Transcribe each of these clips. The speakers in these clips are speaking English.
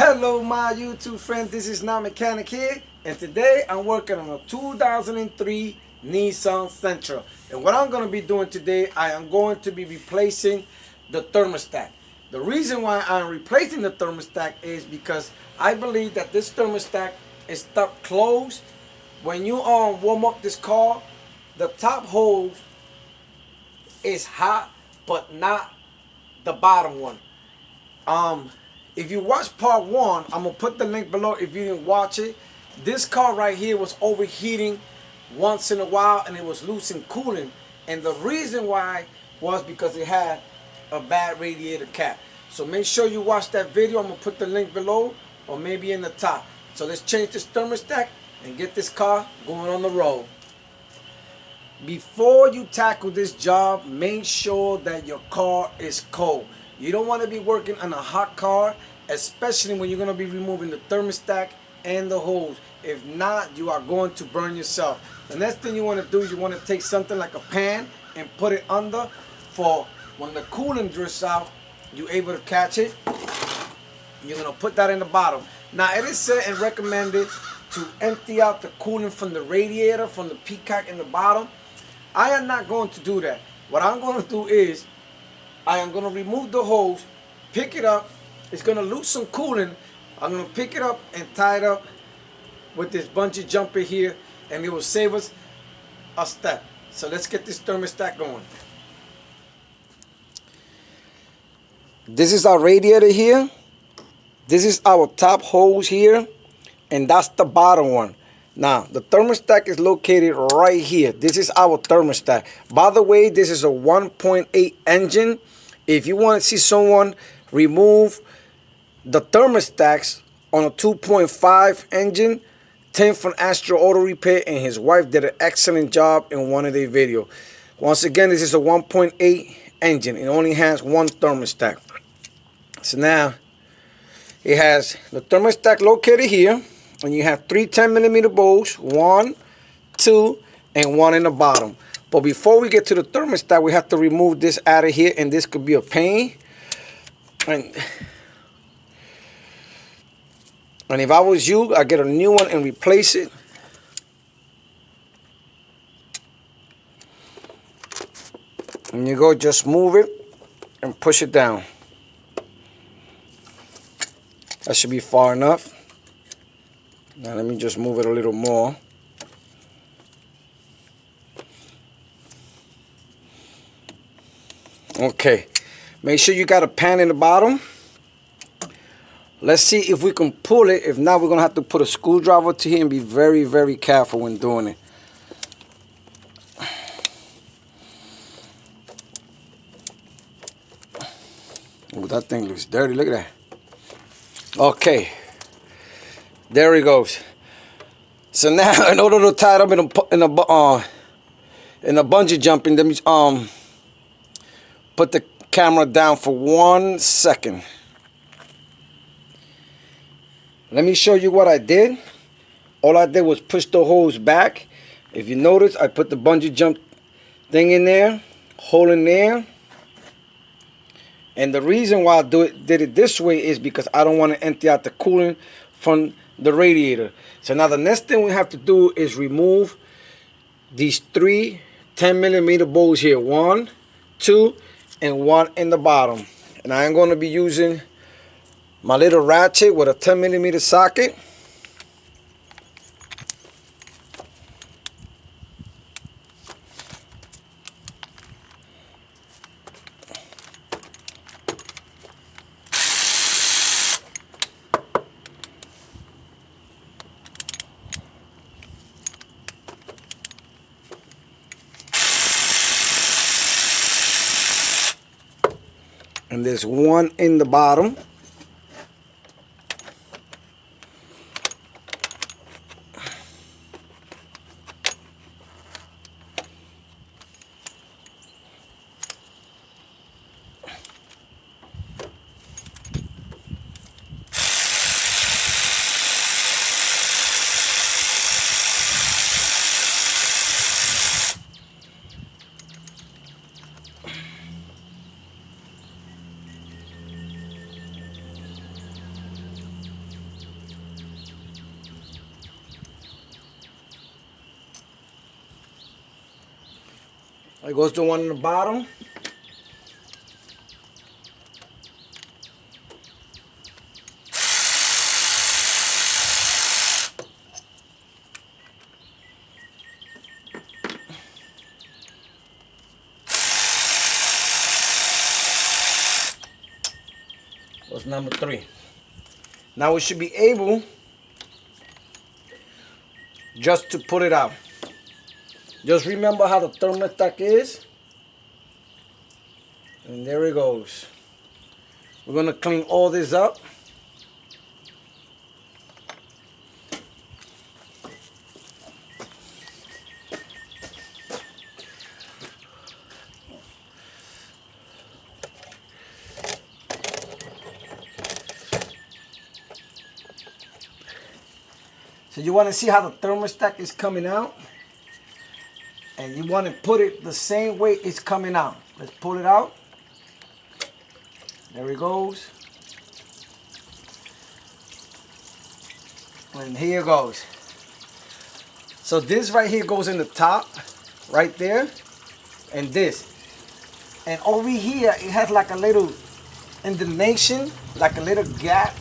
Hello my YouTube friends, this is Now Mechanic here, and today I'm working on a 2003 Nissan Sentra. And what I'm going to be doing today, I am going to be replacing the thermostat. The reason why I'm replacing the thermostat is because I believe that this thermostat is stuck closed. When you warm up this car, the top hose is hot, but not the bottom one. If you watch part one, I'm gonna put the link below if you didn't watch it. This car right here was overheating once in a while and it was losing cooling, and the reason why was because it had a bad radiator cap. So make sure you watch that video. I'm gonna put the link below or maybe in the top. So let's change this thermostat and get this car going on the road. Before you tackle this job, make sure that your car is cold. You don't want to be working on a hot car, especially when you're going to be removing the thermostat and the hose. If not, you are going to burn yourself. The next thing you want to do is you want to take something like a pan and put it under for when the coolant drifts out, you're able to catch it. You're going to put that in the bottom. Now, it is said and recommended to empty out the coolant from the radiator, from the peacock in the bottom. I am not going to do that. What I'm going to do is I am going to remove the hose, pick it up. It's going to lose some coolant. I'm going to pick it up and tie it up with this bungee jumper here, and it will save us a step. So let's get this thermostat going. This is our radiator here. This is our top hose here, and that's the bottom one. Now, the thermostat is located right here. This is our thermostat. By the way, this is a 1.8 engine. If you want to see someone remove the thermostats on a 2.5 engine, Tim from Astro Auto Repair and his wife did an excellent job in one of their videos. Once again, this is a 1.8 engine. It only has one thermostat. So now, it has the thermostat located here. And you have three 10mm bowls, 1, 2, and 1 in the bottom. But before we get to the thermostat, we have to remove this out of here, and this could be a pain. And if I was you, I'd get a new one and replace it. And you go, just move it and push it down. That should be far enough. Now let me just move it a little more. Okay, make sure you got a pan in the bottom. Let's see if we can pull it. If not, we're gonna have to put a screwdriver to here and be very, very careful when doing it. Oh, that thing looks dirty. Look at that. Okay. There he goes. So now, in order to tie it up in a bungee jumping, let me put the camera down for 1 second. Let me show you what I did. All I did was push the hose back. If you notice, I put the bungee jump thing in there, hole in there. And the reason why I did it this way is because I don't want to empty out the coolant from the radiator. So now the next thing we have to do is remove these three 10mm bowls here. 1, 2, and 1 in the bottom. And I am going to be using my little ratchet with a 10mm socket. And there's 1 in the bottom. There goes the one on the bottom. That's number 3. Now we should be able just to put it out. Just remember how the thermostat is. And there it goes. We're going to clean all this up. So you want to see how the thermostat is coming out, and you want to put it the same way it's coming out. Let's pull it out. There it goes. And here it goes. So this right here goes in the top, right there, and this. And over here, it has like a little indentation, like a little gap.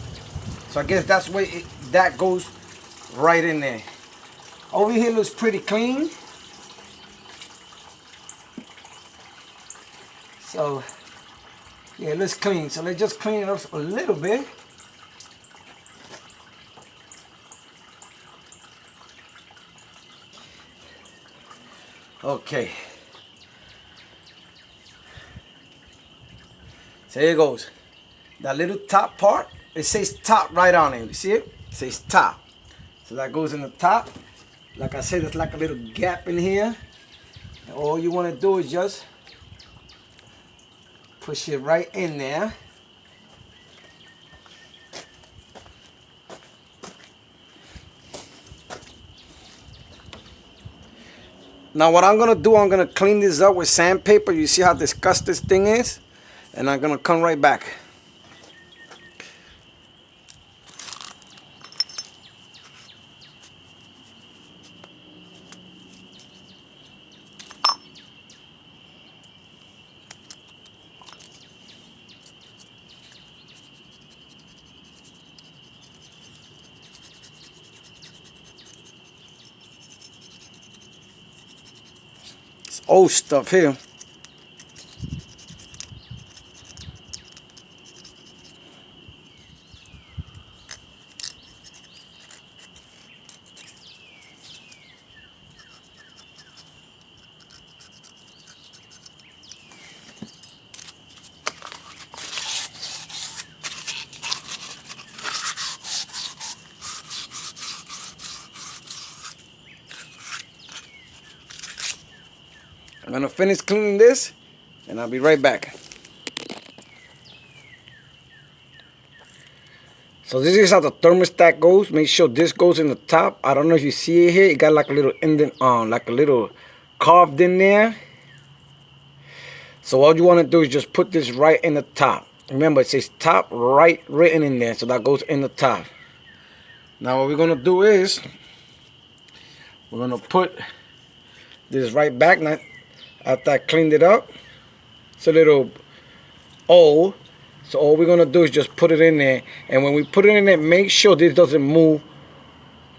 So I guess that's where that goes right in there. Over here looks pretty clean. So yeah, it looks clean. So let's just clean it up a little bit. Okay. So here it goes. That little top part, it says top right on it. You see it? It says top. So that goes in the top. Like I said, there's like a little gap in here. And all you want to do is just push it right in there. Now what I'm going to do, I'm going to clean this up with sandpaper. You see how disgusting this thing is? And I'm going to come right back. It's old stuff here. I'm going to finish cleaning this, and I'll be right back. So this is how the thermostat goes. Make sure this goes in the top. I don't know if you see it here. It got like a little indent on, like a little carved in there. So all you want to do is just put this right in the top. Remember, it says top right written in there, so that goes in the top. Now what we're going to do is, we're going to put this right back. Now, after I cleaned it up, it's a little old. So all we're going to do is just put it in there. And when we put it in there, make sure this doesn't move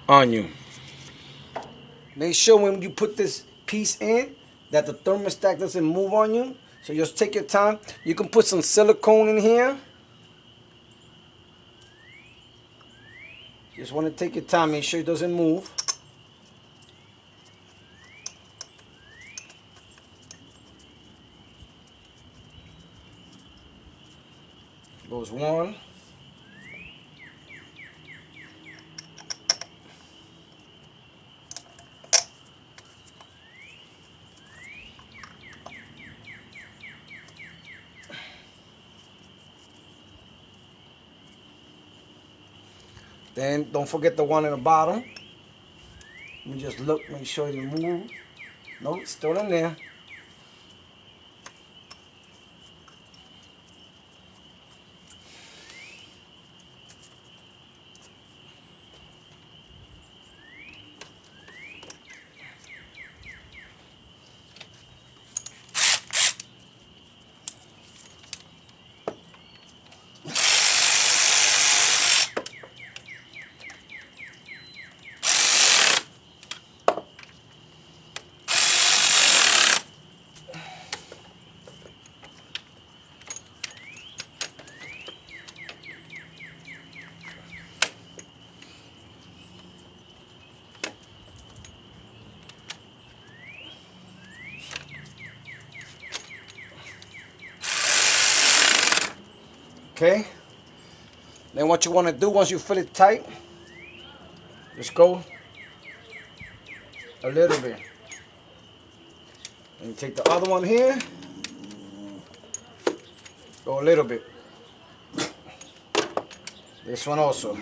on you. Make sure when you put this piece in that the thermostat doesn't move on you. So just take your time. You can put some silicone in here. Just want to take your time. Make sure it doesn't move. Goes one. Then don't forget the one in the bottom. Let me just look, make sure it didn't move. Nope, still in there. Okay. Then what you want to do once you fill it tight, just go a little bit. And take the other one here, go a little bit. This one also.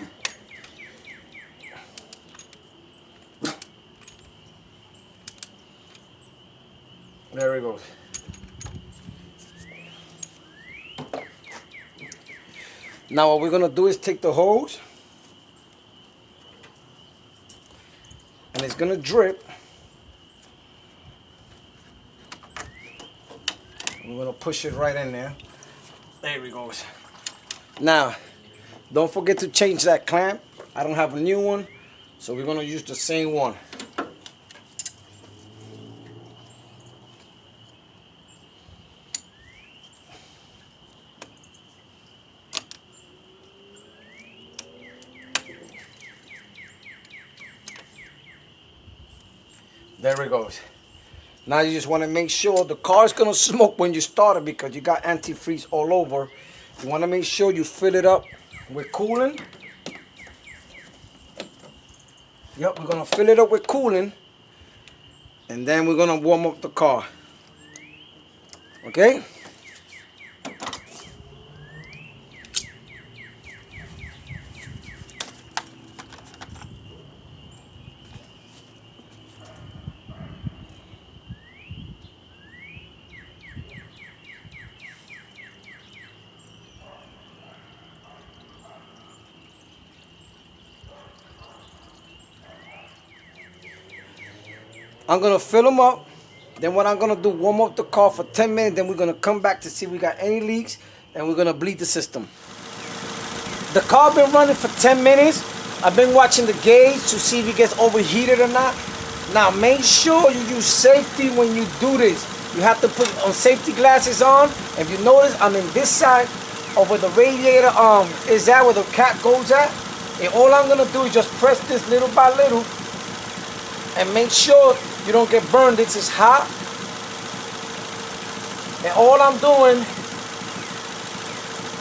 There we go. Now what we're gonna do is take the hose, and it's gonna drip. We're gonna push it right in there. There we go. Now, don't forget to change that clamp. I don't have a new one, so we're gonna use the same one. There it goes. Now you just want to make sure the car's gonna smoke when you start it because you got antifreeze all over. You want to make sure you fill it up with coolant. Yep, we're gonna fill it up with coolant, and then we're gonna warm up the car. Okay? I'm gonna fill them up. Then what I'm gonna do, warm up the car for 10 minutes. Then we're gonna come back to see if we got any leaks, and we're gonna bleed the system. The car been running for 10 minutes. I've been watching the gauge to see if it gets overheated or not. Now make sure you use safety when you do this. You have to put safety glasses on. If you notice, I'm in this side of where the radiator is at, where the cap goes at. And all I'm gonna do is just press this little by little, and make sure you don't get burned. This is hot. And all I'm doing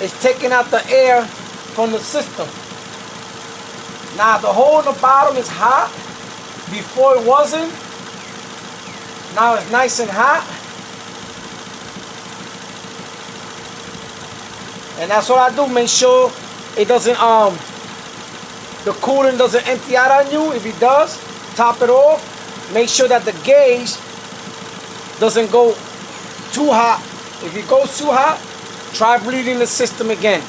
is taking out the air from the system. Now the hole in the bottom is hot. Before it wasn't. Now it's nice and hot. And that's what I do. Make sure it doesn't the coolant doesn't empty out on you. If it does, top it off. Make sure that the gauge doesn't go too hot. If it goes too hot, try bleeding the system again.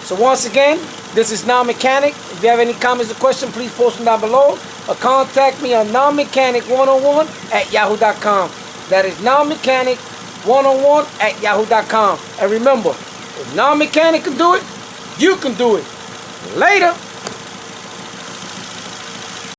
So once again, this is Now Mechanic. If you have any comments or questions, please post them down below, or contact me on nowmechanic101@yahoo.com. That is nowmechanic101@yahoo.com. And remember, if Now Mechanic can do it, you can do it. Later.